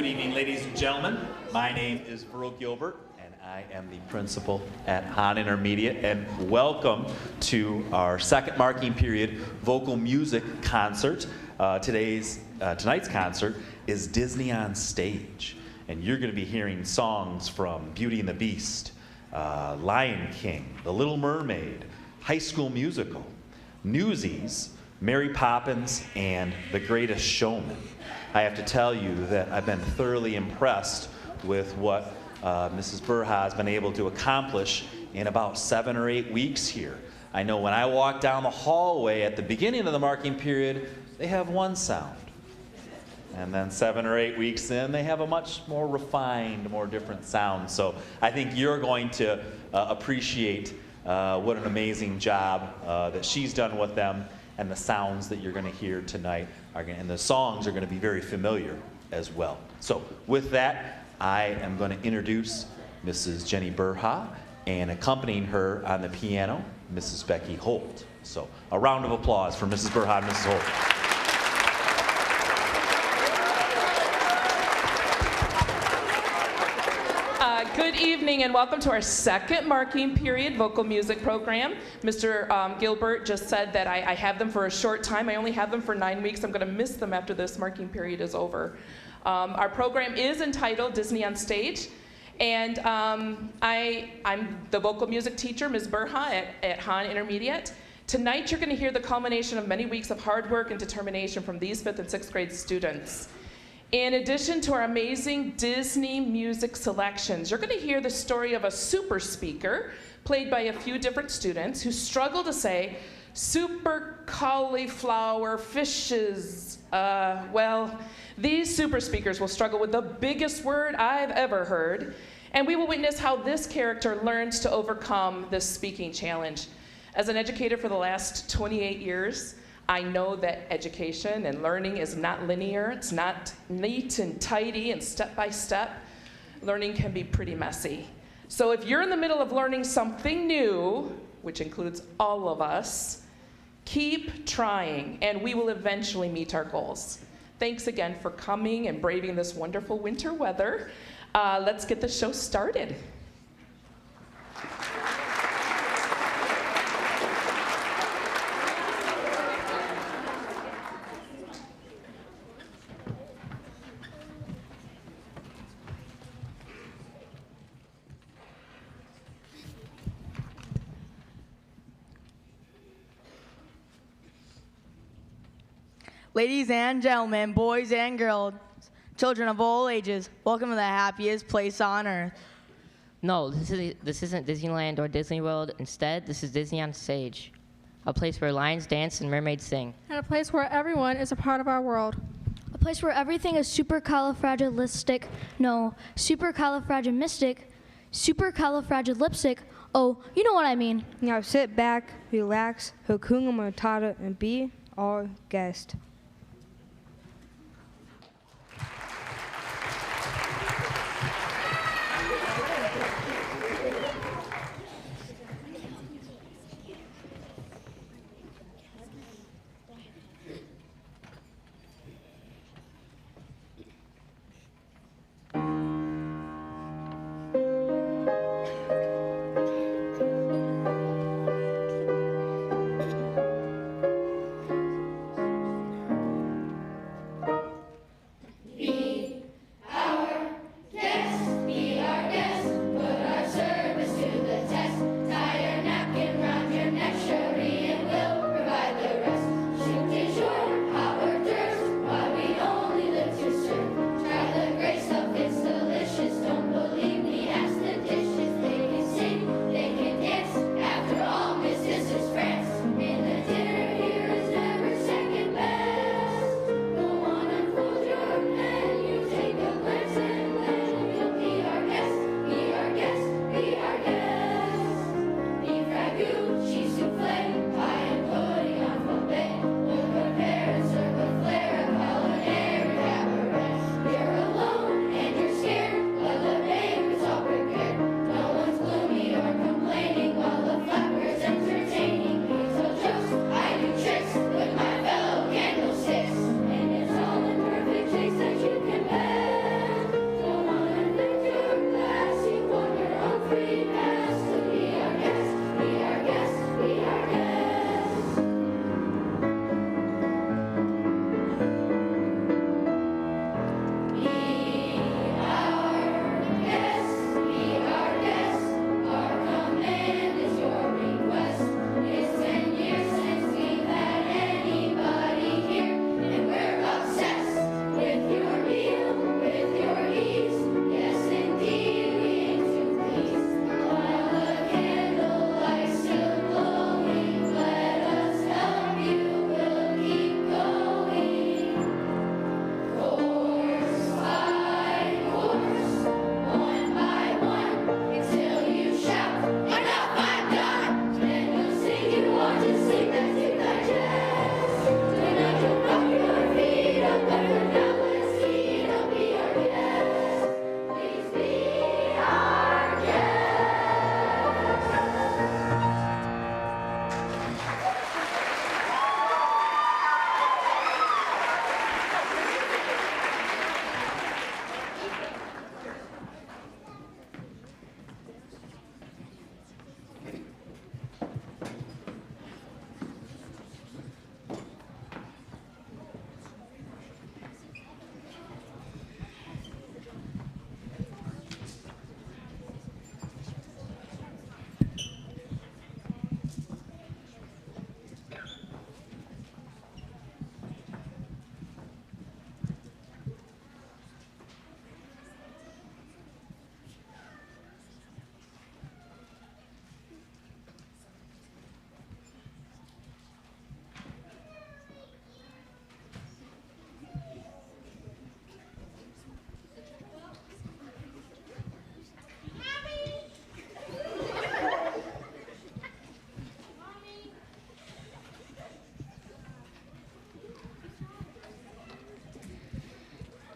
Good evening, ladies and gentlemen. My name is Frag Gilbert, and I am the principal at Hahn Intermediate. And welcome to our second marking period vocal music concert. Tonight's concert is Disney on Stage, and you're going to be hearing songs from Beauty and the Beast, Lion King, The Little Mermaid, High School Musical, Newsies, Mary Poppins, and The Greatest Showman. I have to tell you that I've been thoroughly impressed with what Mrs. Burha has been able to accomplish in about 7 or 8 weeks here. I know when I walk down the hallway at the beginning of the marking period, they have one sound. And then 7 or 8 weeks in, they have a much more refined, more different sound. So I think you're going to appreciate what an amazing job that she's done with them, and the sounds that you're going to hear tonight and the songs are going to be very familiar as well. So with that, I am going to introduce Mrs. Jenny Burha, and accompanying her on the piano, Mrs. Becky Holt. So a round of applause for Mrs. Burha and Mrs. Holt. Good evening and welcome to our second marking period vocal music program. Mr. Gilbert just said that I have them for a short time. I only have them for 9 weeks. I'm going to miss them after this marking period is over. Our program is entitled Disney on Stage, and I'm the vocal music teacher, Ms. Burha, at Hahn Intermediate. Tonight you're going to hear the culmination of many weeks of hard work and determination from these 5th and 6th grade students. In addition to our amazing Disney music selections, you're going to hear the story of a super speaker played by a few different students who struggle to say Supercalifragilistic. Well, these super speakers will struggle with the biggest word I've ever heard, and we will witness how this character learns to overcome this speaking challenge. As an educator for the last 28 years, I know that education and learning is not linear. It's not neat and tidy and step by step. Learning can be pretty messy. So if you're in the middle of learning something new, which includes all of us, keep trying and we will eventually meet our goals. Thanks again for coming and braving this wonderful winter weather. Let's get the show started. Ladies and gentlemen, boys and girls, children of all ages, welcome to the happiest place on earth. No, this isn't Disneyland or Disney World. Instead, this is Disney on Stage, a place where lions dance and mermaids sing. And a place where everyone is a part of our world. A place where everything is supercalifragilistic. No, supercalifragilistic. Oh, you know what I mean. Now sit back, relax, Hakuna Matata, and be our guest.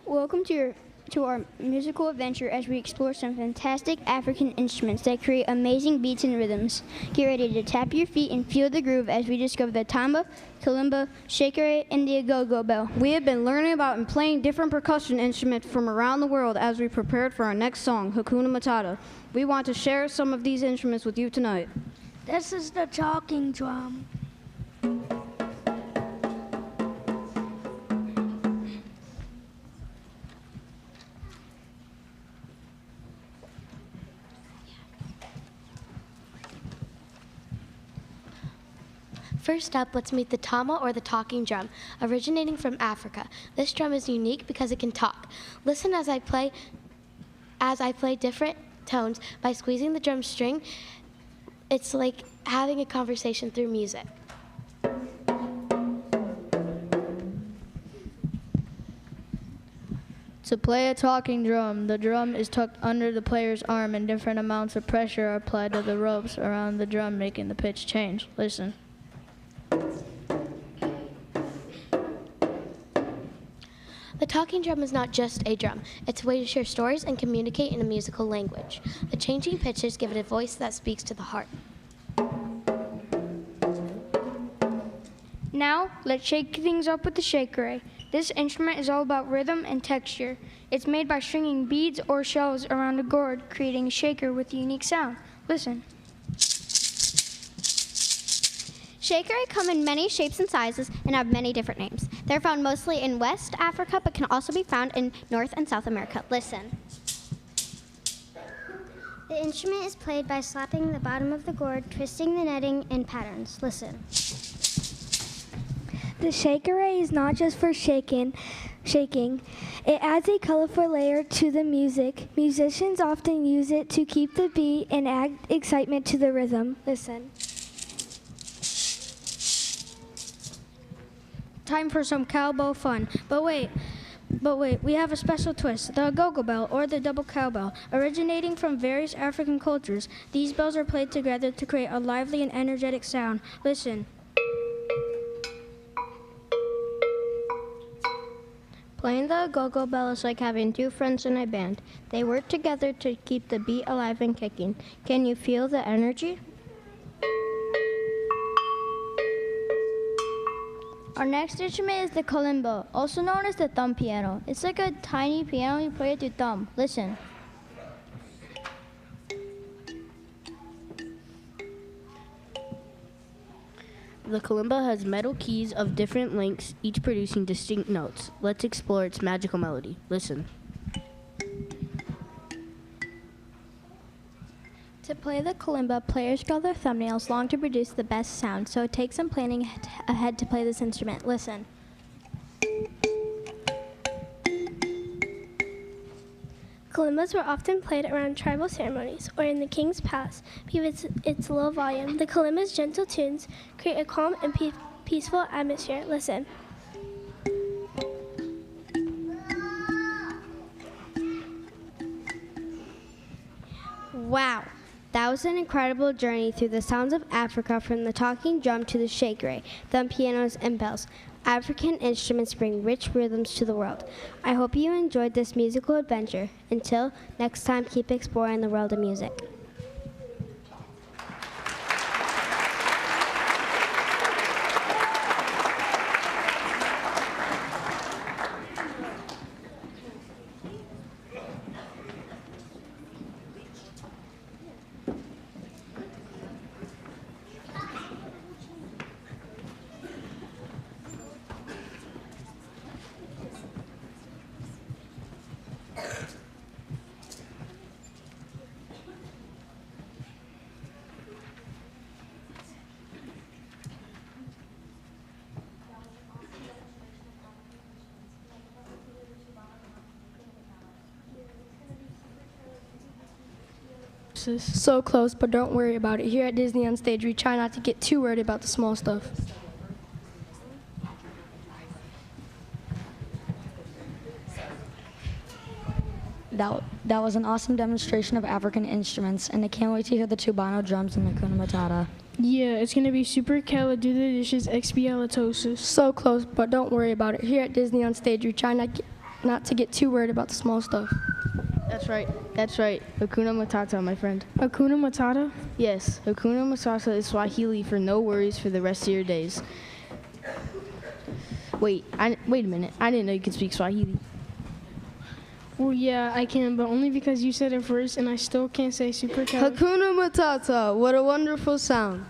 Welcome to our musical adventure as we explore some fantastic African instruments that create amazing beats and rhythms. Get ready to tap your feet and feel the groove as we discover the tamba, kalimba, shakere, and the agogo bell. We have been learning about and playing different percussion instruments from around the world as we prepared for our next song, Hakuna Matata. We want to share some of these instruments with you tonight. This is the talking drum. First up, let's meet the tama, or the talking drum, originating from Africa. This drum is unique because it can talk. Listen as I play different tones by squeezing the drum string. It's like having a conversation through music. To play a talking drum, the drum is tucked under the player's arm and different amounts of pressure are applied to the ropes around the drum, making the pitch change. Listen. The talking drum is not just a drum. It's a way to share stories and communicate in a musical language. The changing pitches give it a voice that speaks to the heart. Now, let's shake things up with the shakere. This instrument is all about rhythm and texture. It's made by stringing beads or shells around a gourd, creating a shaker with a unique sound. Listen. Shakere come in many shapes and sizes and have many different names. They're found mostly in West Africa, but can also be found in North and South America. Listen. The instrument is played by slapping the bottom of the gourd, twisting the netting in patterns. Listen. The shakere is not just for shaking. It adds a colorful layer to the music. Musicians often use it to keep the beat and add excitement to the rhythm. Listen. Time for some cowbell fun. But wait, we have a special twist. The agogo bell, or the double cowbell, originating from various African cultures. These bells are played together to create a lively and energetic sound. Listen. Playing the agogo bell is like having two friends in a band. They work together to keep the beat alive and kicking. Can you feel the energy? Our next instrument is the kalimba, also known as the thumb piano. It's like a tiny piano you play with your thumb. Listen. The kalimba has metal keys of different lengths, each producing distinct notes. Let's explore its magical melody. Listen. To play the kalimba, players draw their thumbnails long to produce the best sound, so it takes some planning ahead to play this instrument. Listen. Kalimbas were often played around tribal ceremonies or in the king's palace because its low volume. The kalimba's gentle tunes create a calm and peaceful atmosphere. Listen. Wow. That was an incredible journey through the sounds of Africa, from the talking drum to the shakere, thumb pianos, and bells. African instruments bring rich rhythms to the world. I hope you enjoyed this musical adventure. Until next time, keep exploring the world of music. So close, but don't worry about it. Here at Disney on Stage, we try not to get too worried about the small stuff. That was an awesome demonstration of African instruments, and I can't wait to hear the Tubano drums and the Hakuna Matata. Yeah, it's going to be Supercalifragilistic. So close, but don't worry about it. Here at Disney on Stage, we try not not to get too worried about the small stuff. That's right. That's right. Hakuna Matata, my friend. Hakuna Matata? Yes, Hakuna Matata is Swahili for no worries for the rest of your days. Wait a minute. I didn't know you could speak Swahili. Well, yeah, I can, but only because you said it first, and I still can't say supercalifragilistic. Hakuna Matata, what a wonderful sound.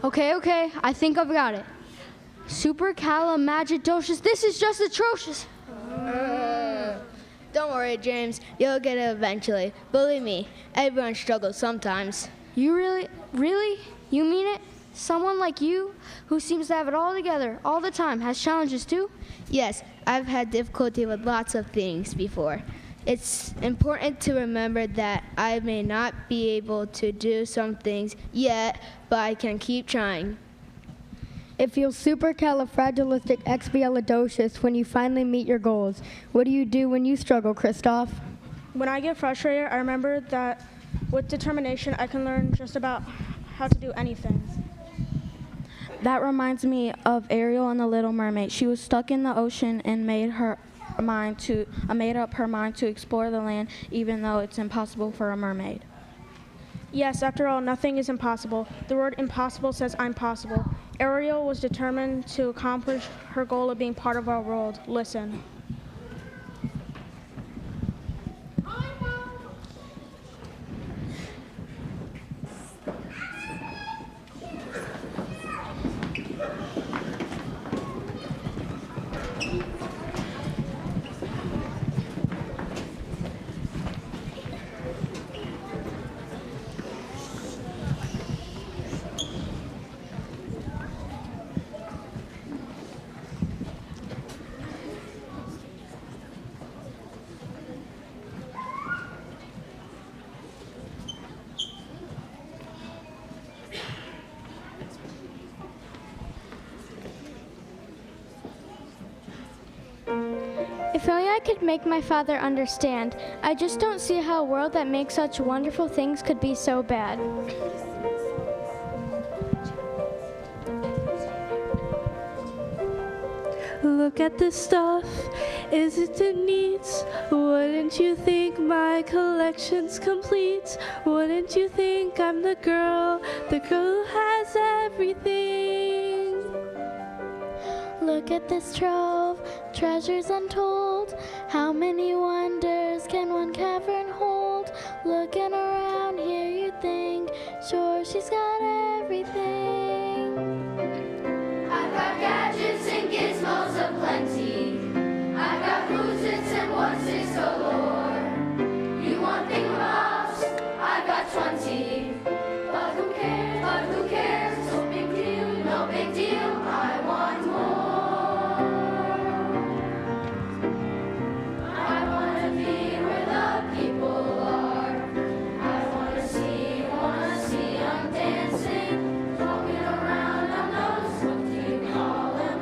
Okay, I think I've got it. Supercalifragilistic. This is just atrocious. Don't worry, James. You'll get it eventually. Believe me, everyone struggles sometimes. You really? You mean it? Someone like you, who seems to have it all together all the time, has challenges too? Yes, I've had difficulty with lots of things before. It's important to remember that I may not be able to do some things yet, but I can keep trying. It feels supercalifragilistic when you finally meet your goals. What do you do when you struggle, Christoph? When I get frustrated, I remember that with determination, I can learn just about how to do anything. That reminds me of Ariel and the Little Mermaid. She was stuck in the ocean and made up her mind to explore the land, even though it's impossible for a mermaid. Yes, after all, nothing is impossible. The word impossible says I'm possible. Ariel was determined to accomplish her goal of being part of our world. Listen. If only I could make my father understand. I just don't see how a world that makes such wonderful things could be so bad. Look at this stuff, isn't it neat? Wouldn't you think my collection's complete? Wouldn't you think I'm the girl who has everything? Look at this trove, treasures untold. How many wonders can one cavern hold? Looking around here, you think, sure she's got everything. I've got gadgets and gizmos aplenty. I've got who's-its and what's-its galore. You want thingamabobs? I've got 20. But who cares? But who cares? No big deal, no big deal. I want more. Wanna see 'em dancing, walking around on those, what do you call them,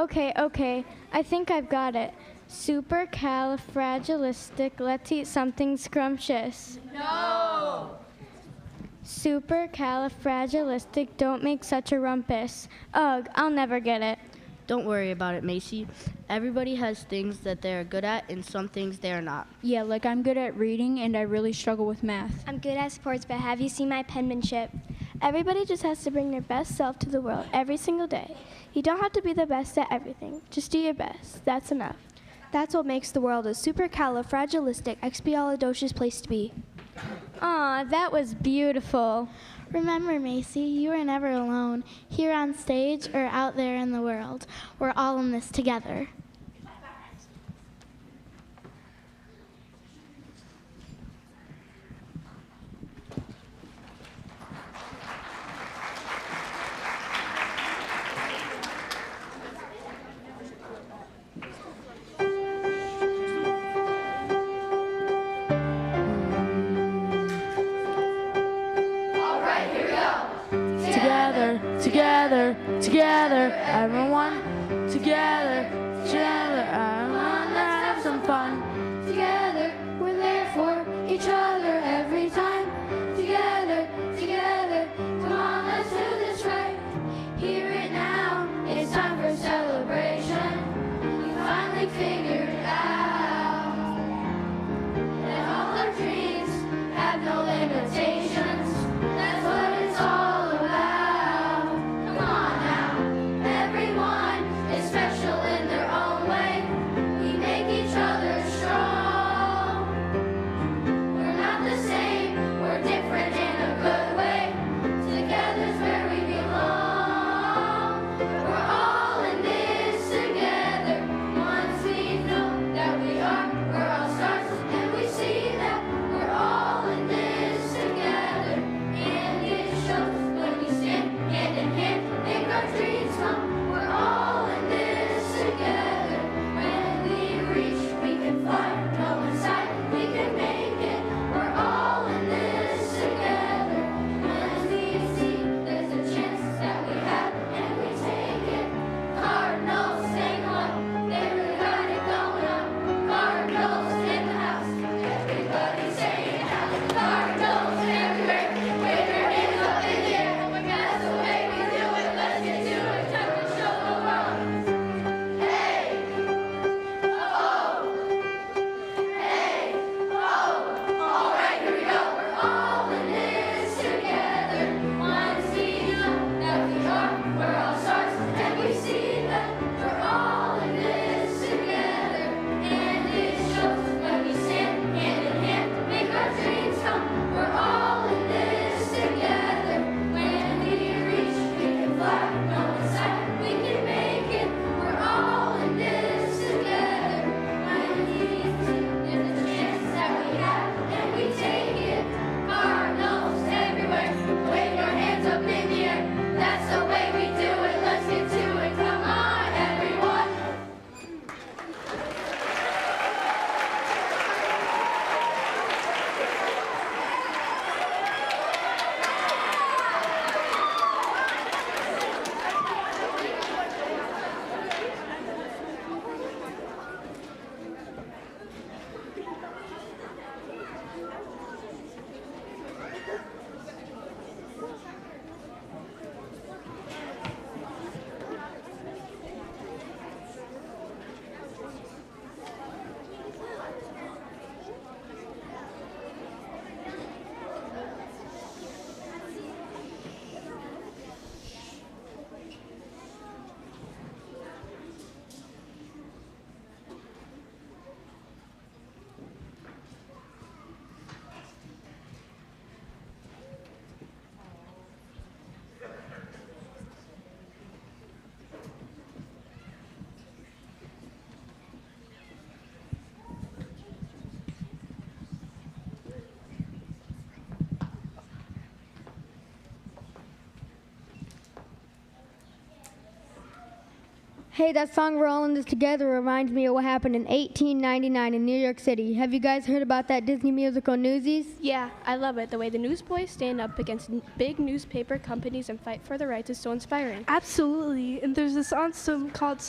Okay. I think I've got it. Supercalifragilistic. Let's eat something scrumptious. No! Supercalifragilistic. Don't make such a rumpus. Ugh, I'll never get it. Don't worry about it, Macy. Everybody has things that they're good at and some things they're not. Yeah, like I'm good at reading and I really struggle with math. I'm good at sports, but have you seen my penmanship? Everybody just has to bring their best self to the world every single day. You don't have to be the best at everything. Just do your best. That's enough. That's what makes the world a supercalifragilistic expialidocious place to be. Aw, that was beautiful. Remember, Macy, you are never alone, here on stage or out there in the world. We're all in this together. Together, everyone, together, everyone, let's have some fun. Together, we're there for each other every time. Together, come on, let's do this right. Hear it now, it's time for celebration. We finally figured it out. And all our dreams have no limitations. That's what it's all about. Come on now, everyone is special in their Hey, that song We're All in This Together reminds me of what happened in 1899 in New York City. Have you guys heard about that Disney musical Newsies? Yeah, I love it. The way the newsboys stand up against big newspaper companies and fight for their rights is so inspiring. Absolutely. And there's this awesome called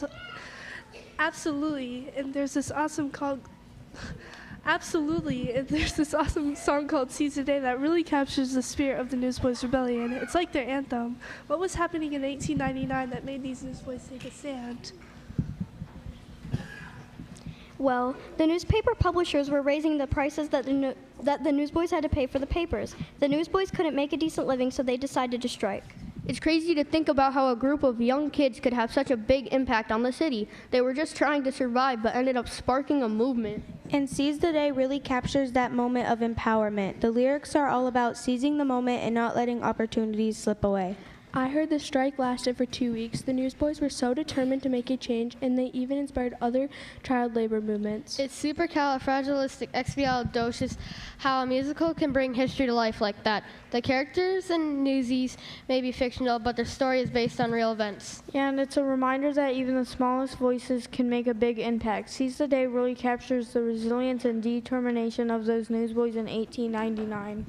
Absolutely. And there's this awesome called Absolutely. And there's this awesome song called Seize the Day that really captures the spirit of the Newsboys Rebellion. It's like their anthem. What was happening in 1899 that made these newsboys take a stand? Well, the newspaper publishers were raising the prices that the newsboys had to pay for the papers. The newsboys couldn't make a decent living, so they decided to strike. It's crazy to think about how a group of young kids could have such a big impact on the city. They were just trying to survive, but ended up sparking a movement. And Seize the Day really captures that moment of empowerment. The lyrics are all about seizing the moment and not letting opportunities slip away. I heard the strike lasted for 2 weeks. The newsboys were so determined to make a change, and they even inspired other child labor movements. It's supercalifragilistic how a musical can bring history to life like that. The characters in Newsies may be fictional, but their story is based on real events. Yeah, and it's a reminder that even the smallest voices can make a big impact. Seize the Day really captures the resilience and determination of those newsboys in 1899.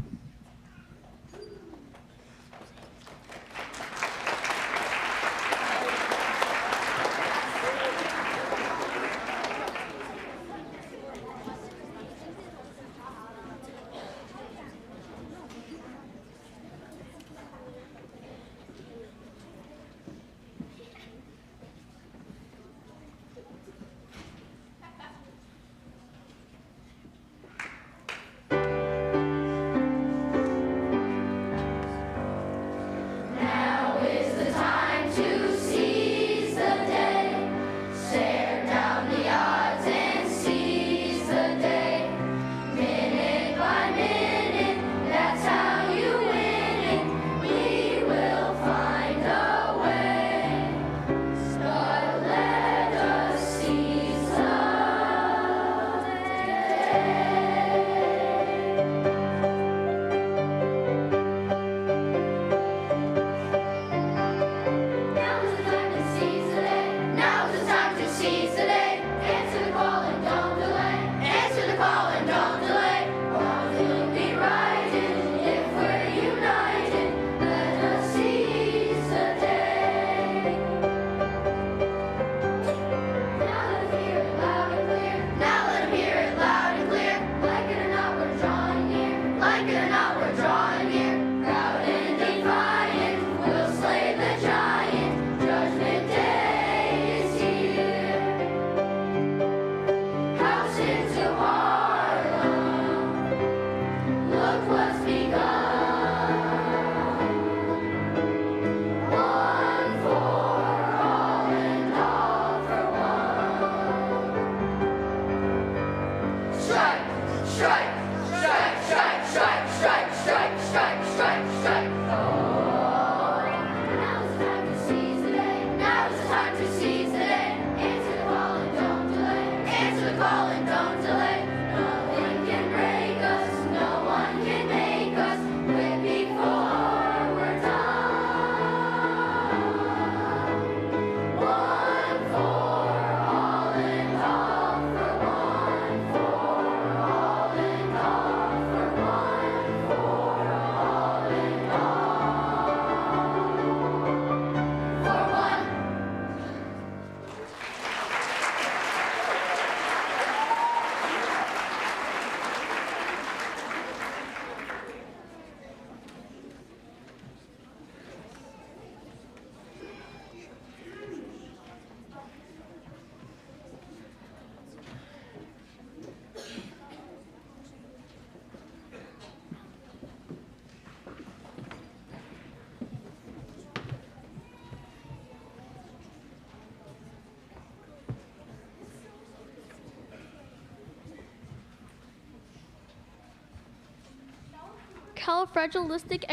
Supercalifragilistic.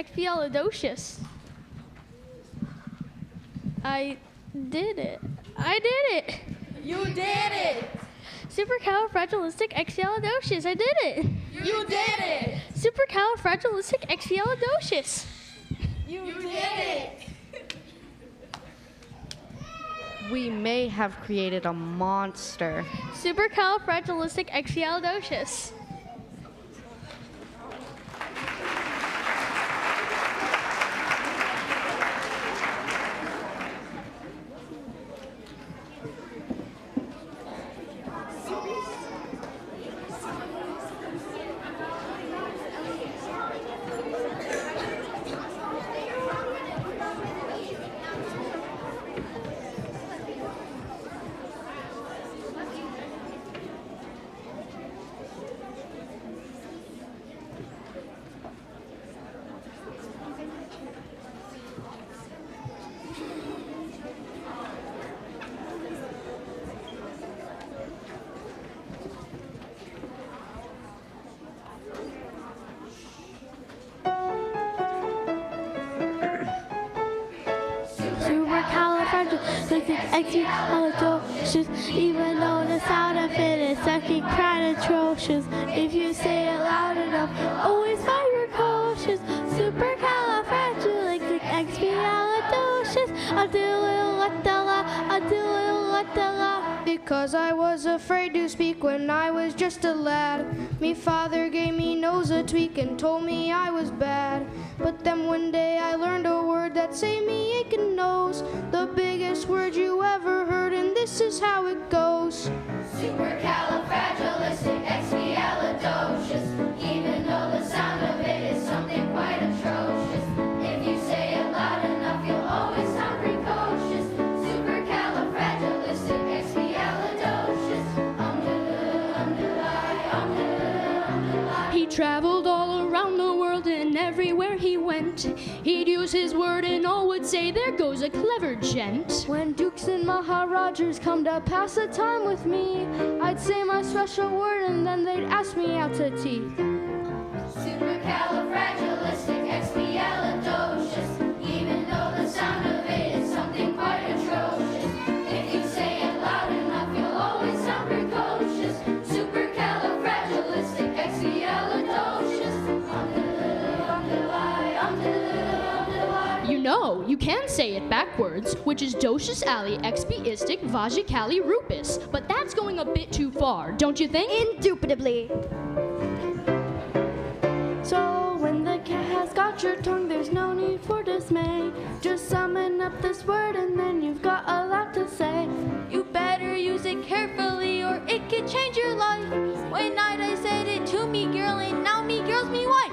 I did it. I did it. You did it. Supercalifragilistic. I did it. You did it. Supercalifragilistic. You did it. we may have created a monster. Supercalifragilistic. Supercalifragilistic. Even though the sound of it is sucking kind of atrocious. If you say it loud enough, always find precocious. Supercalifragilistic. Because I was afraid to speak when I was just a lad. Me father gave me nose a tweak and told me I was bad. But then one day I learned a word that saved me aching nose. The biggest word you ever heard, and this is how it goes. Supercalifragilistic. Even though the sound of it is something quite atrocious. If you say it loud enough, you'll always sound precocious. Supercalifragilistic. He traveled all around the world, and everywhere he went, he'd use his word and all would say, there goes a clever gent. When dukes and maharajas come to pass the time with me, I'd say my special word and then they'd ask me out to tea. Supercalifragilistic. Even though the sound of it is something quite atrocious. If you say it loud enough, you'll always sound precocious. Supercalifragilistic. You know, you can say it backwards, which is docious ali expiistic vagicali rupus, but that's going a bit too far, don't you think? Indubitably. So when the cat has got your tongue, there's no need for dismay. Just summon up this word and then you've got a lot to say. You better use it carefully or it could change your life. One night I said it to me girl and now me girl's me wife.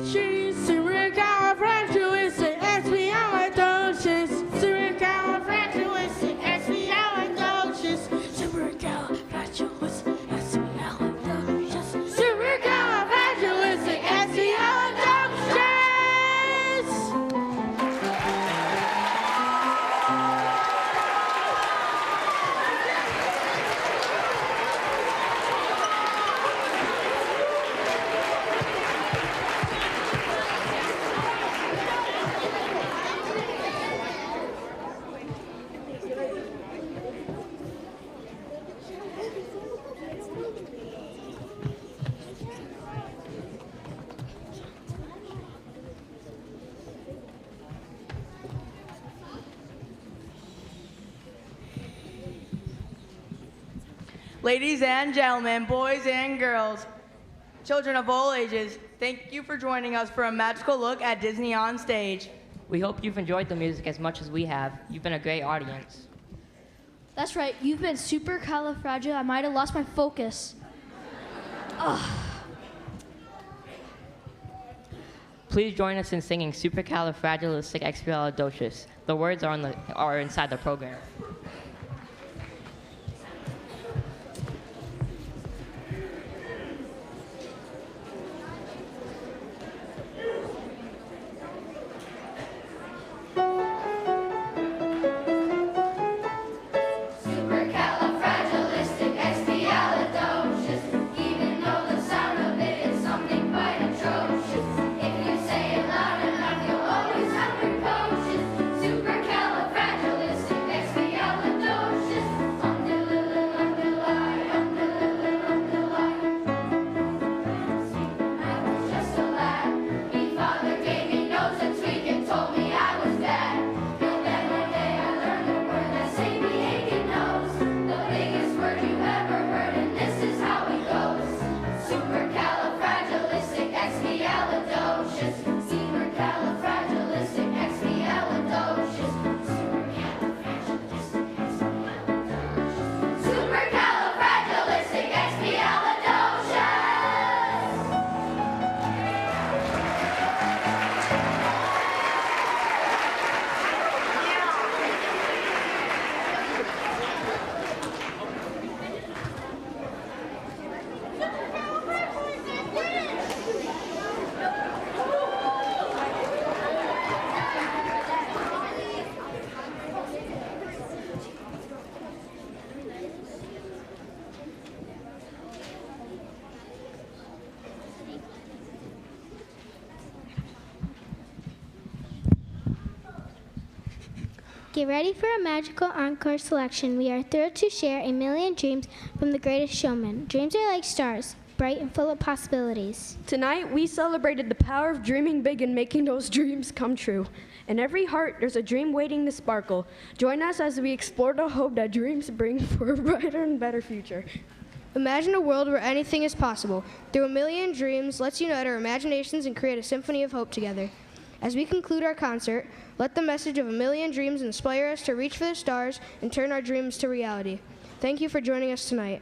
She's supercalifragilistic, expialidocious. Supercalifragilistic, expialidocious. Supercalifragilistic, expialidocious. Supercalifragilistic, expialidocious. Ladies and gentlemen, boys and girls, children of all ages, thank you for joining us for a magical look at Disney on stage. We hope you've enjoyed the music as much as we have. You've been a great audience. That's right, you've been supercalifragil. I might have lost my focus. Ugh. Please join us in singing Supercalifragilistic. The words are inside the program. Supercalifragilistic. Get ready for a magical encore selection. We are thrilled to share a million dreams from the greatest showman. Dreams are like stars, bright and full of possibilities. Tonight, we celebrated the power of dreaming big and making those dreams come true. In every heart, there's a dream waiting to sparkle. Join us as we explore the hope that dreams bring for a brighter and better future. Imagine a world where anything is possible. Through a million dreams, let's unite our imaginations and create a symphony of hope together. As we conclude our concert, let the message of a million dreams inspire us to reach for the stars and turn our dreams to reality. Thank you for joining us tonight.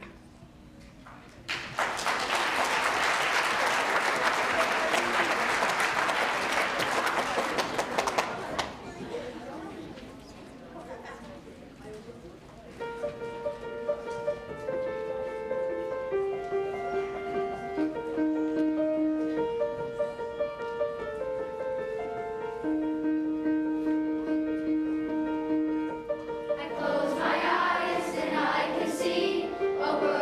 I close my eyes and I can see a world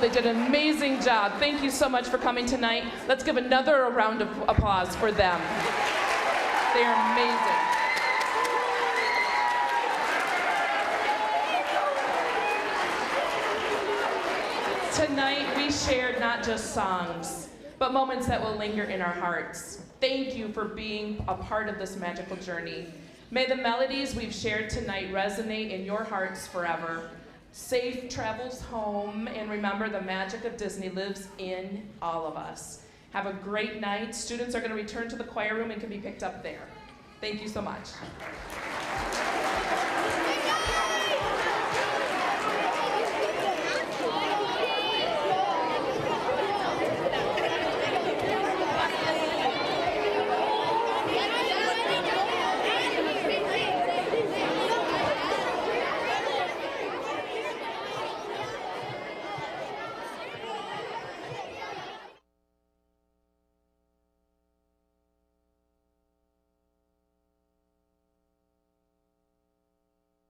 they did an amazing job. Thank you so much for coming tonight. Let's give another round of applause for them. They are amazing. Tonight, we shared not just songs, but moments that will linger in our hearts. Thank you for being a part of this magical journey. May the melodies we've shared tonight resonate in your hearts forever. Safe travels home, and remember the magic of Disney lives in all of us. Have a great night. Students are going to return to the choir room and can be picked up there. Thank you so much.